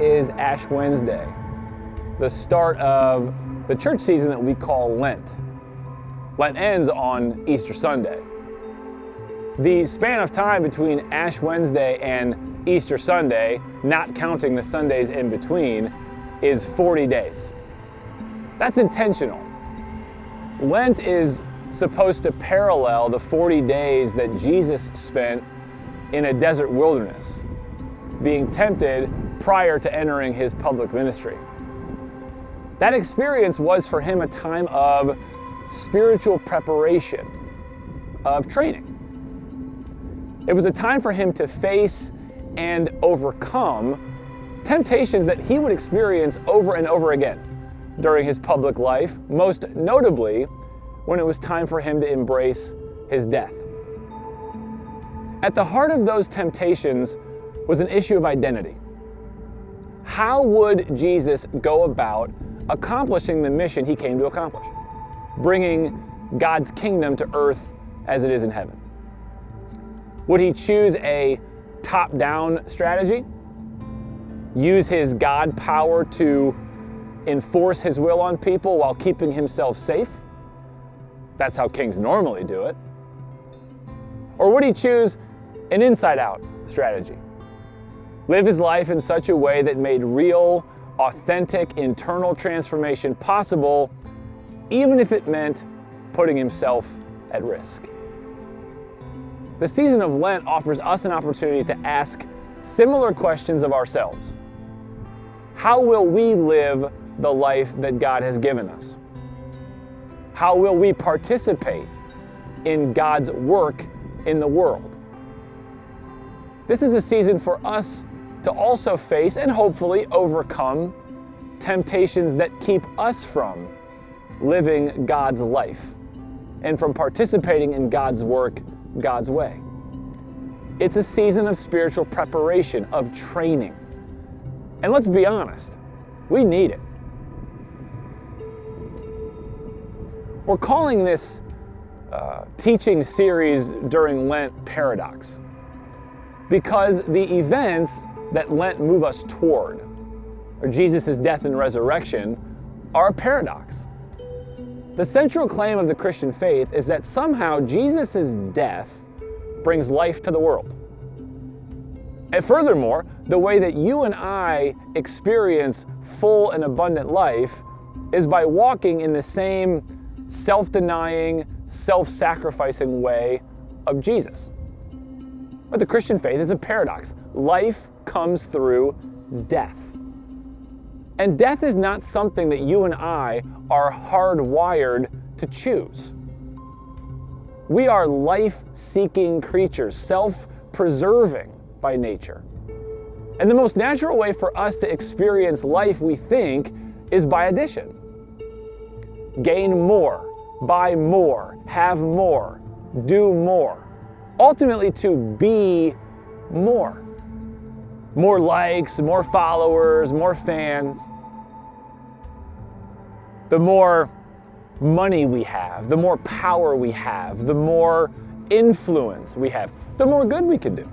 is Ash Wednesday, the start of the church season that we call Lent. Lent ends on Easter Sunday. The span of time between Ash Wednesday and Easter Sunday, not counting the Sundays in between, is 40 days. That's intentional. Lent is supposed to parallel the 40 days that Jesus spent in a desert wilderness, being tempted prior to entering his public ministry. That experience was for him a time of spiritual preparation, of training. It was a time for him to face and overcome temptations that he would experience over and over again during his public life, most notably when it was time for him to embrace his death. At the heart of those temptations was an issue of identity. How would Jesus go about accomplishing the mission he came to accomplish? Bringing God's kingdom to earth as it is in heaven. Would he choose a top-down strategy? Use his God power to enforce his will on people while keeping himself safe? That's how kings normally do it. Or would he choose an inside-out strategy? Live his life in such a way that made real, authentic, internal transformation possible, even if it meant putting himself at risk. The season of Lent offers us an opportunity to ask similar questions of ourselves. How will we live the life that God has given us? How will we participate in God's work in the world? This is a season for us to also face and hopefully overcome temptations that keep us from living God's life and from participating in God's work God's way. It's a season of spiritual preparation, of training. And let's be honest, we need it. We're calling this teaching series during Lent Paradox because the events that Lent move us toward, or Jesus' death and resurrection, are a paradox. The central claim of the Christian faith is that somehow Jesus' death brings life to the world. And furthermore, the way that you and I experience full and abundant life is by walking in the same self-denying, self-sacrificing way of Jesus. But the Christian faith is a paradox. Life comes through death. And death is not something that you and I are hardwired to choose. We are life-seeking creatures, self-preserving by nature. And the most natural way for us to experience life, we think, is by addition. Gain more, buy more, have more, do more. Ultimately to be more. More likes, more followers, more fans. The more money we have, the more power we have, the more influence we have, the more good we can do.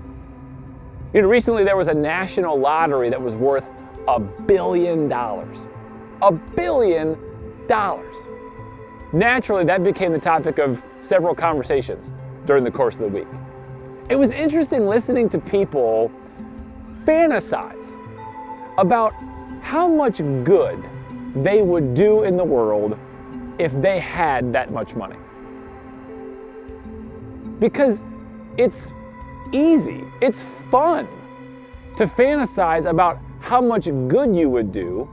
You know, recently there was a national lottery that was worth $1 billion. $1 billion. Naturally, that became the topic of several conversations during the course of the week. It was interesting listening to people fantasize about how much good they would do in the world if they had that much money. Because it's easy, it's fun to fantasize about how much good you would do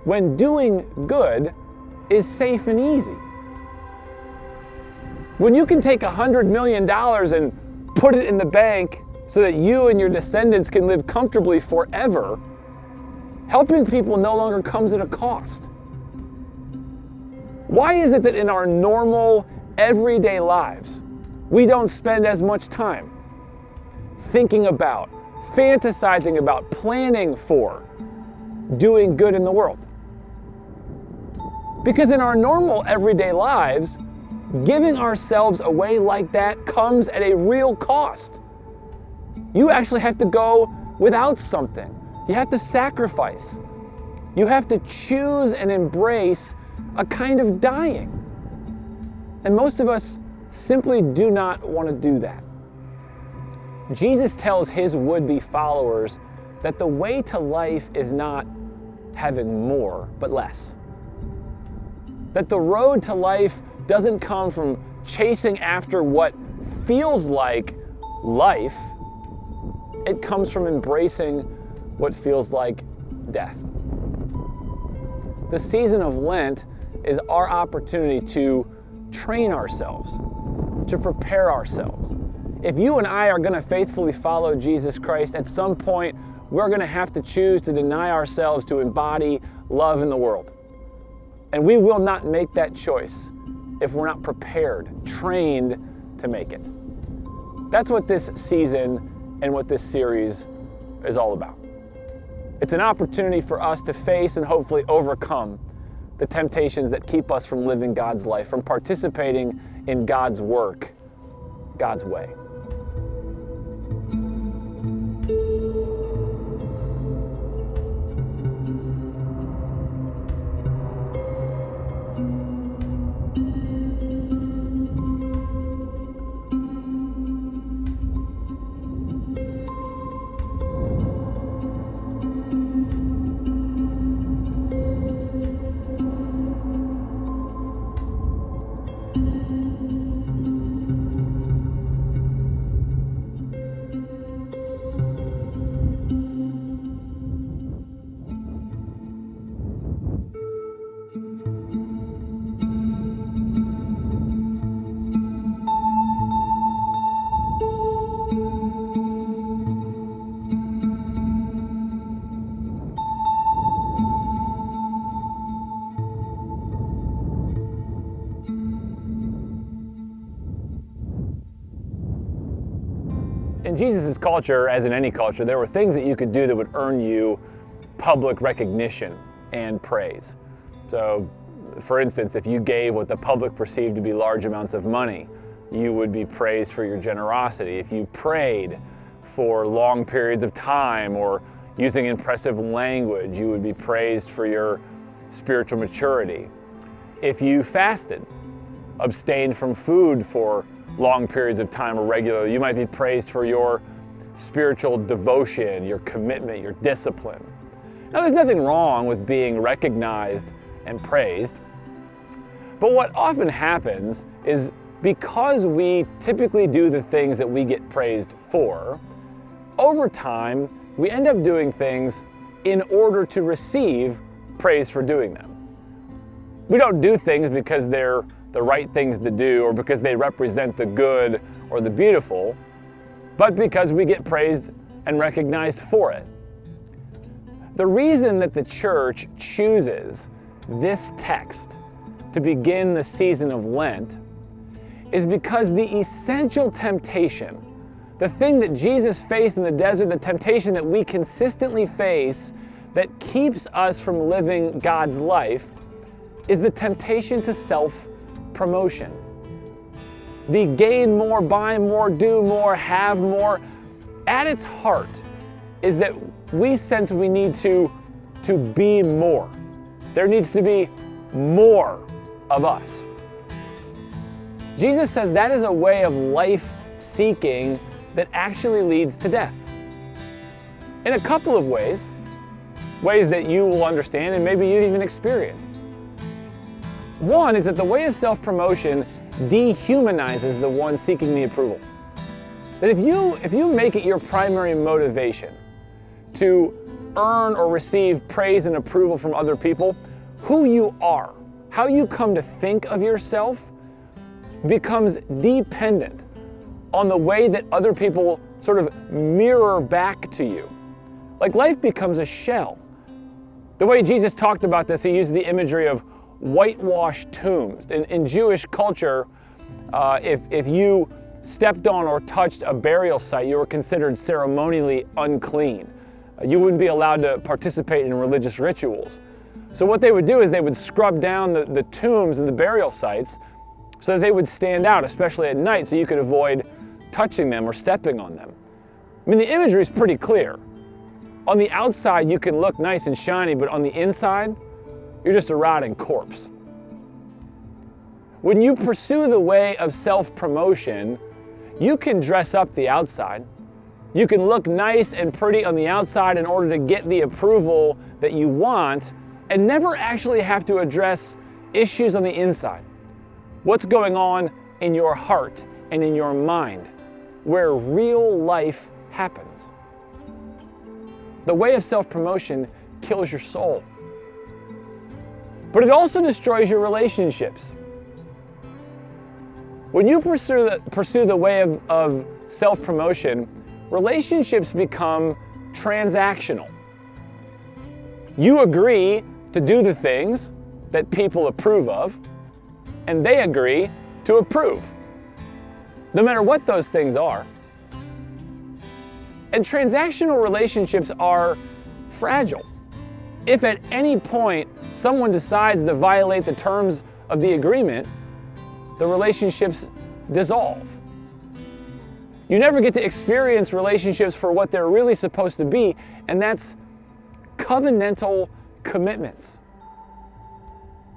when doing good is safe and easy. When you can take $100 million and put it in the bank so that you and your descendants can live comfortably forever, helping people no longer comes at a cost. Why is it that in our normal, everyday lives, we don't spend as much time thinking about, fantasizing about, planning for doing good in the world? Because in our normal, everyday lives, giving ourselves away like that comes at a real cost. You actually have to go without something You have to sacrifice. You have to choose and embrace a kind of dying. And most of us simply do not want to do that. Jesus tells his would-be followers that the way to life is not having more, but less. That the road to life doesn't come from chasing after what feels like life. It comes from embracing what feels like death. The season of Lent is our opportunity to train ourselves, to prepare ourselves. If you and I are going to faithfully follow Jesus Christ, at some point we're going to have to choose to deny ourselves to embody love in the world. And we will not make that choice if we're not prepared, trained to make it. That's what this season and what this series is all about. It's an opportunity for us to face and hopefully overcome the temptations that keep us from living God's life, from participating in God's work, God's way. In Jesus' culture, as in any culture, there were things that you could do that would earn you public recognition and praise. So, for instance, if you gave what the public perceived to be large amounts of money, you would be praised for your generosity. If you prayed for long periods of time or using impressive language, you would be praised for your spiritual maturity. If you fasted, abstained from food for long periods of time or regularly, you might be praised for your spiritual devotion, your commitment, your discipline. Now, there's nothing wrong with being recognized and praised, but what often happens is because we typically do the things that we get praised for, over time, we end up doing things in order to receive praise for doing them. We don't do things because they're the right things to do or because they represent the good or the beautiful, but because we get praised and recognized for it. The reason that the church chooses this text to begin the season of Lent is because the essential temptation, the thing that Jesus faced in the desert, the temptation that we consistently face that keeps us from living God's life, is the temptation to self-promotion. The gain more, buy more, do more, have more, at its heart is that we sense we need to be more. There needs to be more of us. Jesus says that is a way of life seeking that actually leads to death. In a couple of ways that you will understand and maybe you've even experienced. One is that the way of self-promotion dehumanizes the one seeking the approval. That if you make it your primary motivation to earn or receive praise and approval from other people, who you are, how you come to think of yourself becomes dependent on the way that other people sort of mirror back to you. Like life becomes a shell. The way Jesus talked about this, he used the imagery of whitewashed tombs. In Jewish culture, if you stepped on or touched a burial site, you were considered ceremonially unclean. You wouldn't be allowed to participate in religious rituals. So what they would do is they would scrub down the tombs and the burial sites so that they would stand out, especially at night, so you could avoid touching them or stepping on them. I mean, the imagery is pretty clear. On the outside, you can look nice and shiny, but on the inside, you're just a rotting corpse. When you pursue the way of self-promotion, you can dress up the outside. You can look nice and pretty on the outside in order to get the approval that you want and never actually have to address issues on the inside. What's going on in your heart and in your mind, where real life happens. The way of self-promotion kills your soul. But it also destroys your relationships. When you pursue the way of self-promotion, relationships become transactional. You agree to do the things that people approve of, and they agree to approve, no matter what those things are. And transactional relationships are fragile. If at any point someone decides to violate the terms of the agreement, the relationships dissolve. You never get to experience relationships for what they're really supposed to be, and that's covenantal commitments.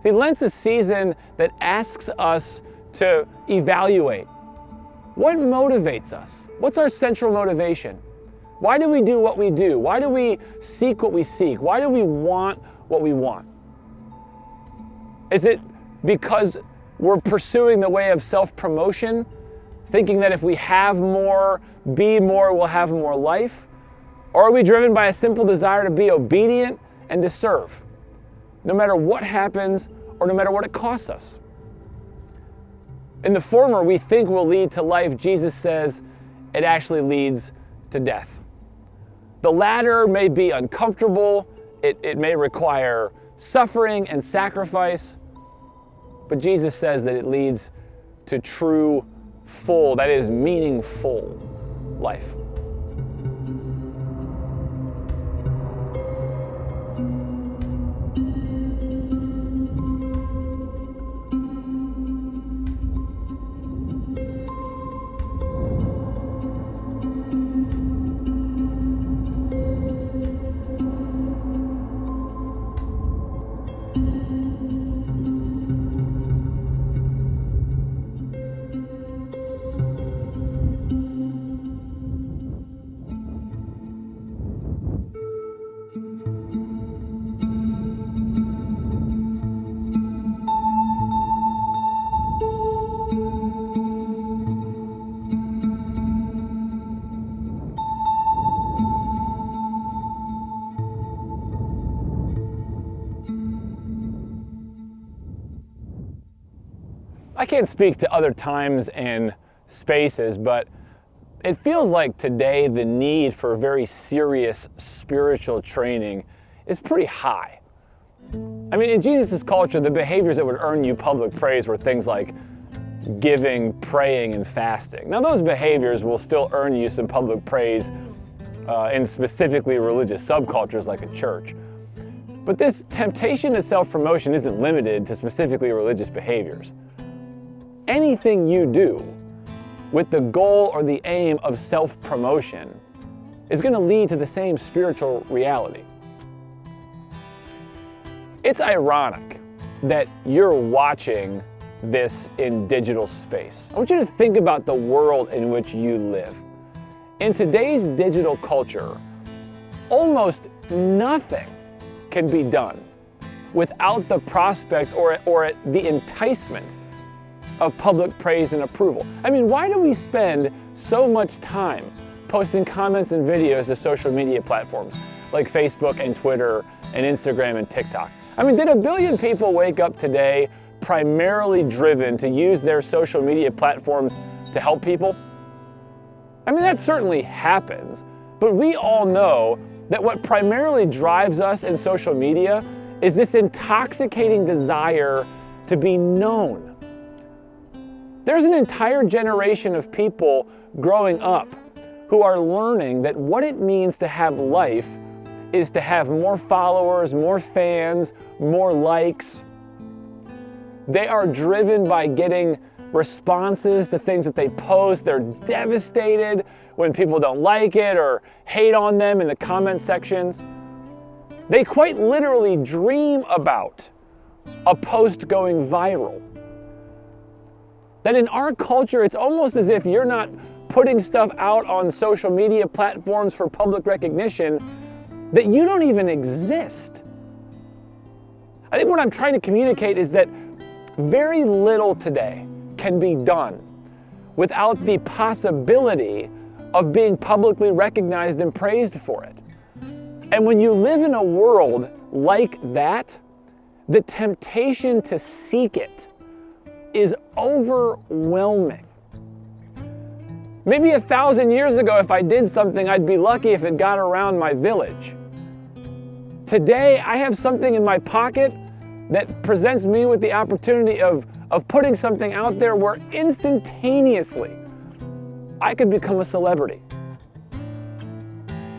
See, Lent's a season that asks us to evaluate what motivates us. What's our central motivation? Why do we do what we do? Why do we seek what we seek? Why do we want what we want? Is it because we're pursuing the way of self-promotion, thinking that if we have more, be more, we'll have more life? Or are we driven by a simple desire to be obedient and to serve, no matter what happens or no matter what it costs us? In the former, we think will lead to life. Jesus says it actually leads to death. The latter may be uncomfortable, it may require suffering and sacrifice, but Jesus says that it leads to true, full, that is, meaningful life. I can't speak to other times and spaces, but it feels like today the need for very serious spiritual training is pretty high. I mean, in Jesus' culture, the behaviors that would earn you public praise were things like giving, praying, and fasting. Now, those behaviors will still earn you some public praise in specifically religious subcultures like a church. But this temptation to self-promotion isn't limited to specifically religious behaviors. Anything you do with the goal or the aim of self-promotion is going to lead to the same spiritual reality. It's ironic that you're watching this in digital space. I want you to think about the world in which you live. In today's digital culture, almost nothing can be done without the prospect or the enticement of public praise and approval. I mean, why do we spend so much time posting comments and videos to social media platforms like Facebook and Twitter and Instagram and TikTok? I mean, did a billion people wake up today primarily driven to use their social media platforms to help people? I mean, that certainly happens, but we all know that what primarily drives us in social media is this intoxicating desire to be known. There's an entire generation of people growing up who are learning that what it means to have life is to have more followers, more fans, more likes. They are driven by getting responses to things that they post. They're devastated when people don't like it or hate on them in the comment sections. They quite literally dream about a post going viral. That in our culture, it's almost as if you're not putting stuff out on social media platforms for public recognition, that you don't even exist. I think what I'm trying to communicate is that very little today can be done without the possibility of being publicly recognized and praised for it. And when you live in a world like that, the temptation to seek it is overwhelming. Maybe 1,000 years ago, if I did something, I'd be lucky if it got around my village. Today, I have something in my pocket that presents me with the opportunity of putting something out there where instantaneously I could become a celebrity.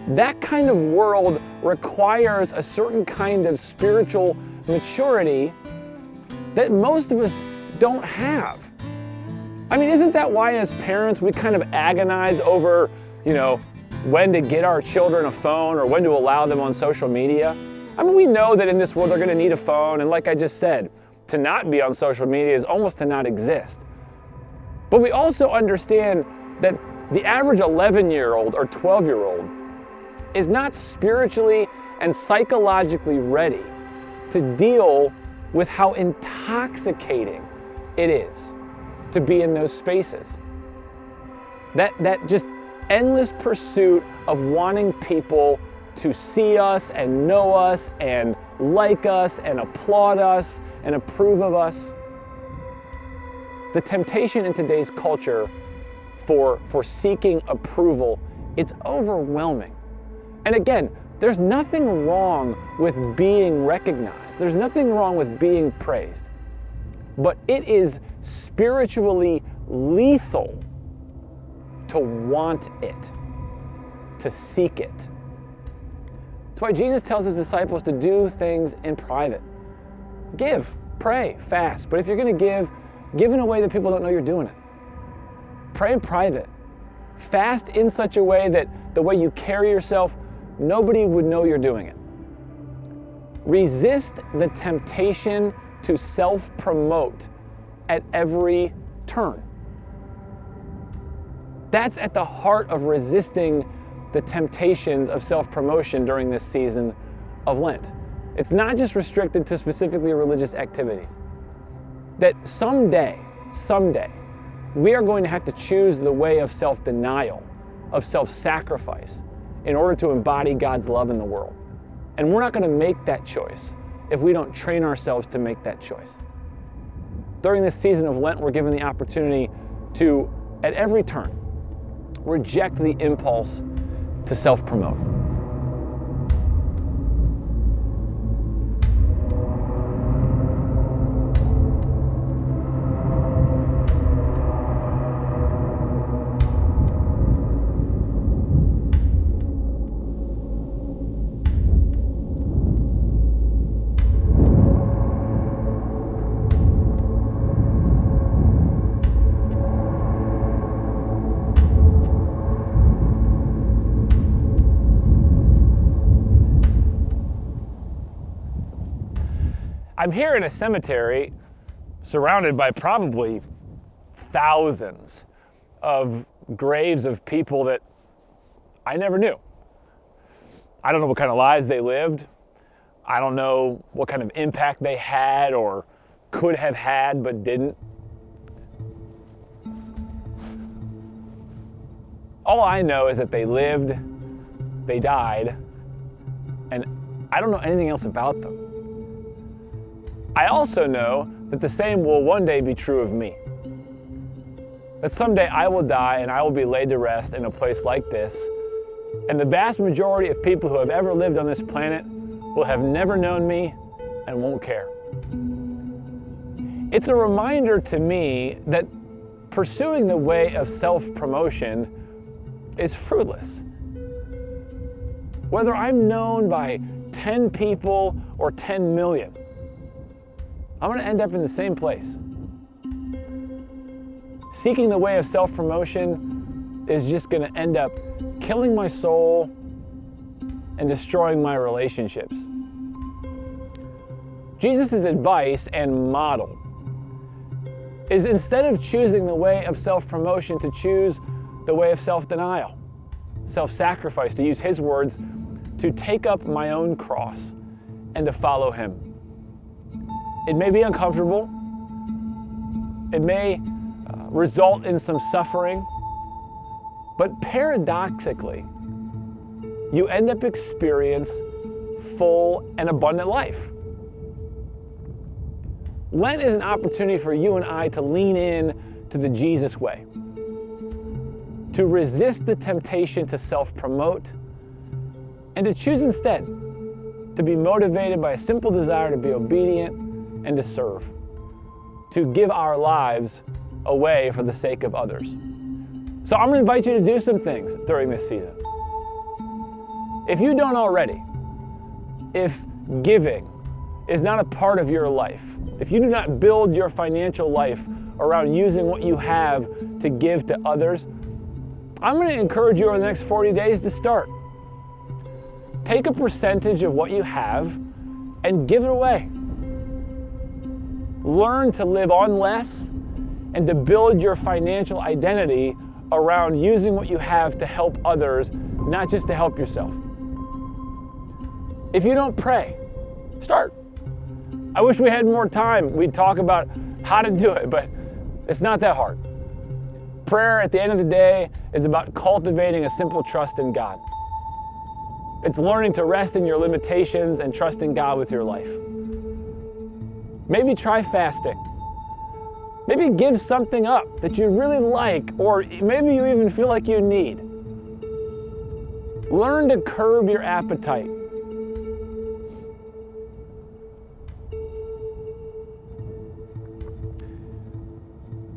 That kind of world requires a certain kind of spiritual maturity that most of us don't have. I mean, isn't that why as parents we kind of agonize over, when to get our children a phone or when to allow them on social media? I mean, we know that in this world they're going to need a phone, and like I just said, to not be on social media is almost to not exist. But we also understand that the average 11-year-old or 12-year-old is not spiritually and psychologically ready to deal with how intoxicating it is to be in those spaces. That just endless pursuit of wanting people to see us and know us and like us and applaud us and approve of us. The temptation in today's culture for seeking approval, it's overwhelming. And again, there's nothing wrong with being recognized. There's nothing wrong with being praised. But it is spiritually lethal to want it, to seek it. That's why Jesus tells his disciples to do things in private. Give, pray, fast. But if you're going to give in a way that people don't know you're doing it. Pray in private. Fast in such a way that the way you carry yourself, nobody would know you're doing it. Resist the temptation to self-promote at every turn. That's at the heart of resisting the temptations of self-promotion during this season of Lent. It's not just restricted to specifically religious activities. That someday, we are going to have to choose the way of self-denial, of self-sacrifice, in order to embody God's love in the world. And we're not going to make that choice if we don't train ourselves to make that choice. During this season of Lent, we're given the opportunity to, at every turn, reject the impulse to self-promote. I'm here in a cemetery surrounded by probably thousands of graves of people that I never knew. I don't know what kind of lives they lived. I don't know what kind of impact they had or could have had but didn't. All I know is that they lived, they died, and I don't know anything else about them. I also know that the same will one day be true of me. That someday I will die and I will be laid to rest in a place like this, and the vast majority of people who have ever lived on this planet will have never known me and won't care. It's a reminder to me that pursuing the way of self-promotion is fruitless. Whether I'm known by 10 people or 10 million, I'm going to end up in the same place. seeking the way of self-promotion is just going to end up killing my soul and destroying my relationships. Jesus' advice and model is, instead of choosing the way of self-promotion, to choose the way of self-denial, self-sacrifice, to use his words, to take up my own cross and to follow him. It may be uncomfortable. It may result in some suffering, but paradoxically, you end up experiencing full and abundant life. Lent is an opportunity for you and I to lean in to the Jesus way, to resist the temptation to self-promote, and to choose instead to be motivated by a simple desire to be obedient and to serve, to give our lives away for the sake of others. So I'm going to invite you to do some things during this season. If you don't already, if giving is not a part of your life, if you do not build your financial life around using what you have to give to others, I'm going to encourage you over the next 40 days to start. Take a percentage of what you have and give it away. Learn to live on less and to build your financial identity around using what you have to help others, not just to help yourself. If you don't pray, start. I wish we had more time. We'd talk about how to do it, but it's not that hard. Prayer, at the end of the day, is about cultivating a simple trust in God. It's learning to rest in your limitations and trust in God with your life. Maybe try fasting. Maybe give something up that you really like, or maybe you even feel like you need. Learn to curb your appetite.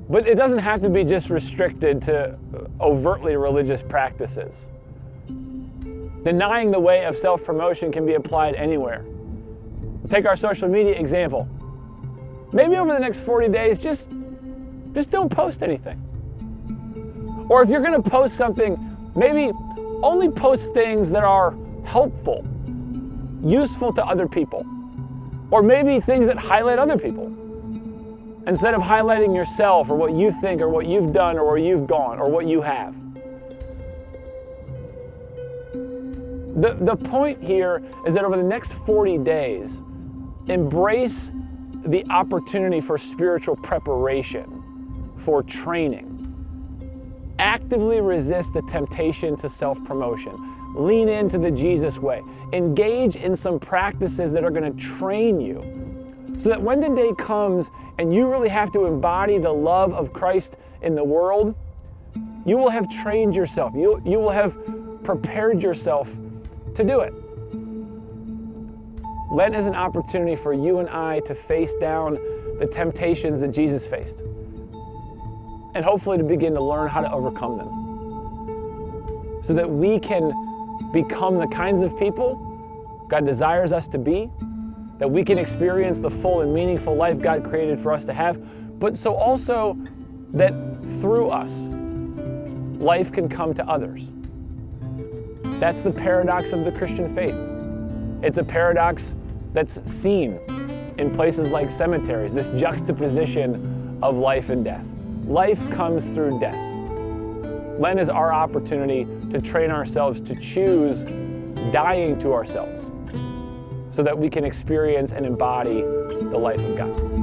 But it doesn't have to be just restricted to overtly religious practices. Denying the way of self-promotion can be applied anywhere. Take our social media example. Maybe over the next 40 days, just don't post anything. Or if you're going to post something, maybe only post things that are helpful, useful to other people. Or maybe things that highlight other people, instead of highlighting yourself or what you think or what you've done or where you've gone or what you have. The point here is that over the next 40 days, embrace the opportunity for spiritual preparation, for training. Actively resist the temptation to self-promotion. Lean into the Jesus way. Engage in some practices that are going to train you so that when the day comes and you really have to embody the love of Christ in the world, you will have trained yourself. You will have prepared yourself to do it. Lent is an opportunity for you and I to face down the temptations that Jesus faced, and hopefully to begin to learn how to overcome them, so that we can become the kinds of people God desires us to be, that we can experience the full and meaningful life God created for us to have, but so also that through us, life can come to others. That's the paradox of the Christian faith. It's a paradox that's seen in places like cemeteries, this juxtaposition of life and death. Life comes through death. Lent is our opportunity to train ourselves to choose dying to ourselves so that we can experience and embody the life of God.